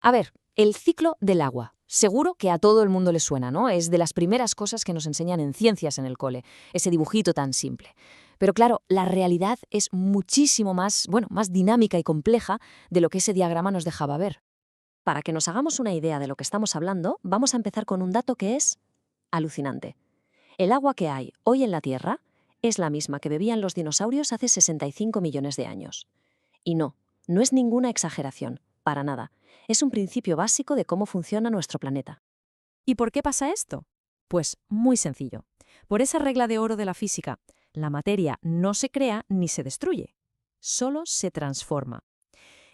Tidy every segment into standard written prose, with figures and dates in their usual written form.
A ver, el ciclo del agua. Seguro que a todo el mundo le suena, ¿no? Es de las primeras cosas que nos enseñan en ciencias en el cole, ese dibujito tan simple. Pero claro, la realidad es muchísimo más, más dinámica y compleja de lo que ese diagrama nos dejaba ver. Para que nos hagamos una idea de lo que estamos hablando, vamos a empezar con un dato que es alucinante. El agua que hay hoy en la Tierra es la misma que bebían los dinosaurios hace 65 millones de años. Y no es ninguna exageración, para nada. Es un principio básico de cómo funciona nuestro planeta. ¿Y por qué pasa esto? Pues muy sencillo. Por esa regla de oro de la física, la materia no se crea ni se destruye, solo se transforma.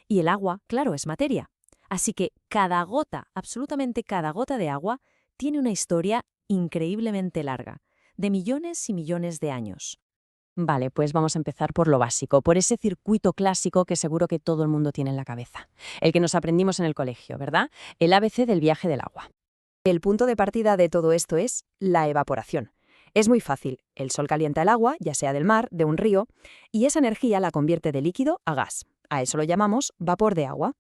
Y el agua, claro, es materia. Así que cada gota, absolutamente cada gota de agua, tiene una historia increíblemente larga, de millones y millones de años. Vale, pues vamos a empezar por lo básico, por ese circuito clásico que seguro que todo el mundo tiene en la cabeza. El que nos aprendimos en el colegio, ¿verdad? El ABC del viaje del agua. El punto de partida de todo esto es la evaporación. Es muy fácil. El sol calienta el agua, ya sea del mar, de un río, y esa energía la convierte de líquido a gas. A eso lo llamamos vapor de agua.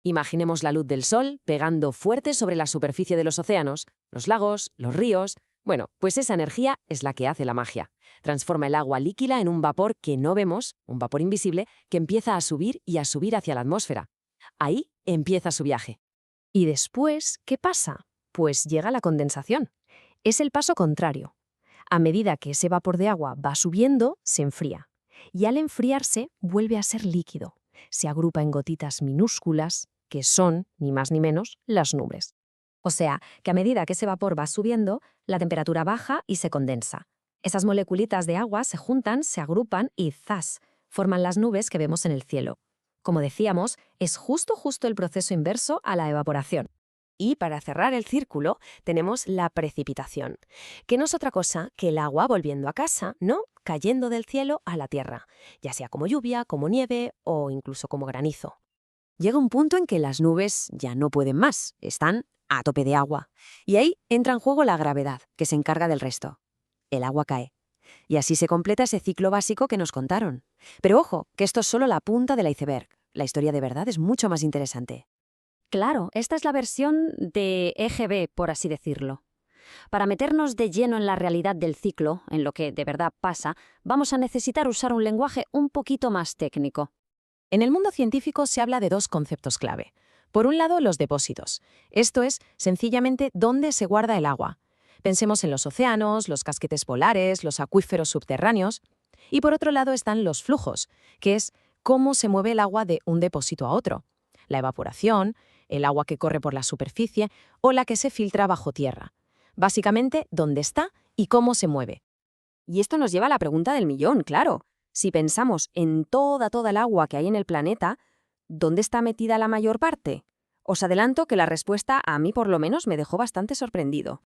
Imaginemos la luz del sol pegando fuerte sobre la superficie de los océanos, los lagos, los ríos. Bueno, pues esa energía es la que hace la magia. Transforma el agua líquida en un vapor que no vemos, un vapor invisible, que empieza a subir y a subir hacia la atmósfera. Ahí empieza su viaje. ¿Y después qué pasa? Pues llega la condensación. Es el paso contrario. A medida que ese vapor de agua va subiendo, se enfría. Y al enfriarse, vuelve a ser líquido. Se agrupa en gotitas minúsculas, que son, ni más ni menos, las nubes. O sea, que a medida que ese vapor va subiendo, la temperatura baja y se condensa. Esas moleculitas de agua se juntan, se agrupan y ¡zas!, forman las nubes que vemos en el cielo. Como decíamos, es justo el proceso inverso a la evaporación. Y para cerrar el círculo, tenemos la precipitación, que no es otra cosa que el agua volviendo a casa, ¿no? Cayendo del cielo a la tierra, ya sea como lluvia, como nieve o incluso como granizo. Llega un punto en que las nubes ya no pueden más, están a tope de agua. Y ahí entra en juego la gravedad, que se encarga del resto. El agua cae. Y así se completa ese ciclo básico que nos contaron. Pero ojo, que esto es solo la punta del iceberg. La historia de verdad es mucho más interesante. Claro, esta es la versión de EGB, por así decirlo. Para meternos de lleno en la realidad del ciclo, en lo que de verdad pasa, vamos a necesitar usar un lenguaje un poquito más técnico. En el mundo científico se habla de dos conceptos clave. Por un lado, los depósitos. Esto es, sencillamente, dónde se guarda el agua. Pensemos en los océanos, los casquetes polares, los acuíferos subterráneos. Y por otro lado están los flujos, que es cómo se mueve el agua de un depósito a otro. La evaporación, el agua que corre por la superficie o la que se filtra bajo tierra. Básicamente, dónde está y cómo se mueve. Y esto nos lleva a la pregunta del millón, claro. Si pensamos en toda el agua que hay en el planeta, ¿dónde está metida la mayor parte? Os adelanto que la respuesta a mí por lo menos me dejó bastante sorprendido.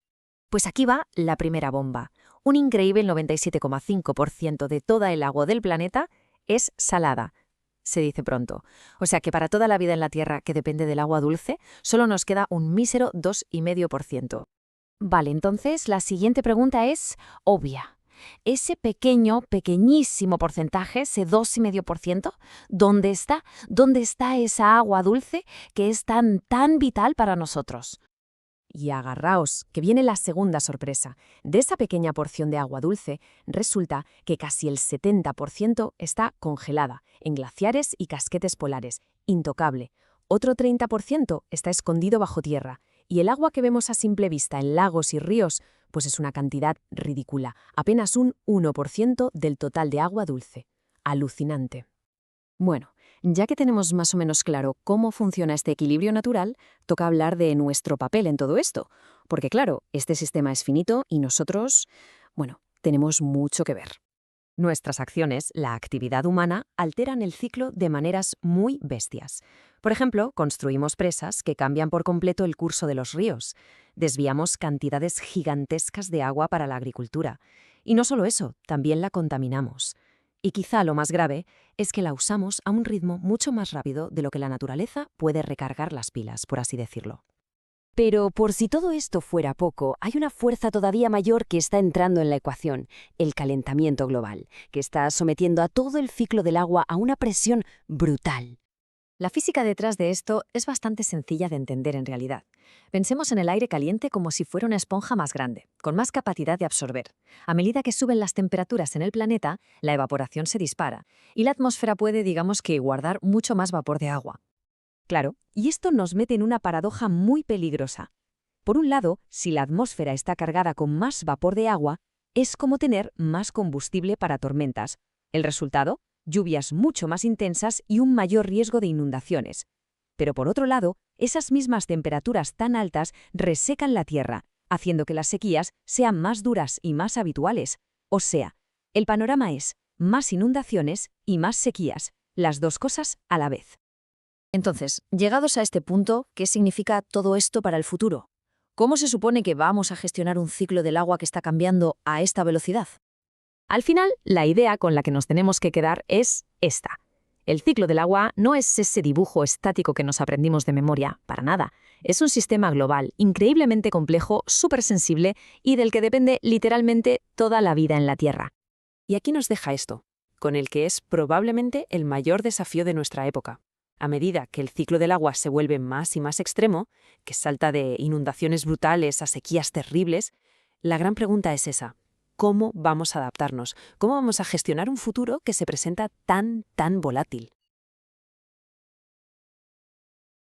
Pues aquí va la primera bomba. Un increíble 97,5% de toda el agua del planeta es salada. Se dice pronto. O sea que para toda la vida en la Tierra que depende del agua dulce, solo nos queda un mísero 2,5%. Vale, entonces la siguiente pregunta es obvia. Ese pequeñísimo porcentaje, ese 2,5%, ¿dónde está? ¿Dónde está esa agua dulce que es tan vital para nosotros? Y agarraos, que viene la segunda sorpresa. De esa pequeña porción de agua dulce, resulta que casi el 70% está congelada, en glaciares y casquetes polares, intocable. Otro 30% está escondido bajo tierra. Y el agua que vemos a simple vista en lagos y ríos, pues es una cantidad ridícula, apenas un 1% del total de agua dulce. Alucinante. Bueno, ya que tenemos más o menos claro cómo funciona este equilibrio natural, toca hablar de nuestro papel en todo esto. Porque claro, este sistema es finito y nosotros, tenemos mucho que ver. Nuestras acciones, la actividad humana, alteran el ciclo de maneras muy bestias. Por ejemplo, construimos presas que cambian por completo el curso de los ríos. Desviamos cantidades gigantescas de agua para la agricultura. Y no solo eso, también la contaminamos. Y quizá lo más grave es que la usamos a un ritmo mucho más rápido de lo que la naturaleza puede recargar las pilas, por así decirlo. Pero por si todo esto fuera poco, hay una fuerza todavía mayor que está entrando en la ecuación, el calentamiento global, que está sometiendo a todo el ciclo del agua a una presión brutal. La física detrás de esto es bastante sencilla de entender en realidad. Pensemos en el aire caliente como si fuera una esponja más grande, con más capacidad de absorber. A medida que suben las temperaturas en el planeta, la evaporación se dispara, y la atmósfera puede, digamos que, guardar mucho más vapor de agua. Claro, y esto nos mete en una paradoja muy peligrosa. Por un lado, si la atmósfera está cargada con más vapor de agua, es como tener más combustible para tormentas. El resultado, lluvias mucho más intensas y un mayor riesgo de inundaciones. Pero por otro lado, esas mismas temperaturas tan altas resecan la tierra, haciendo que las sequías sean más duras y más habituales. O sea, el panorama es más inundaciones y más sequías, las dos cosas a la vez. Entonces, llegados a este punto, ¿qué significa todo esto para el futuro? ¿Cómo se supone que vamos a gestionar un ciclo del agua que está cambiando a esta velocidad? Al final, la idea con la que nos tenemos que quedar es esta. El ciclo del agua no es ese dibujo estático que nos aprendimos de memoria, para nada. Es un sistema global, increíblemente complejo, súper sensible y del que depende literalmente toda la vida en la Tierra. Y aquí nos deja esto, con el que es probablemente el mayor desafío de nuestra época. A medida que el ciclo del agua se vuelve más y más extremo, que salta de inundaciones brutales a sequías terribles, la gran pregunta es esa. ¿Cómo vamos a adaptarnos? ¿Cómo vamos a gestionar un futuro que se presenta tan volátil?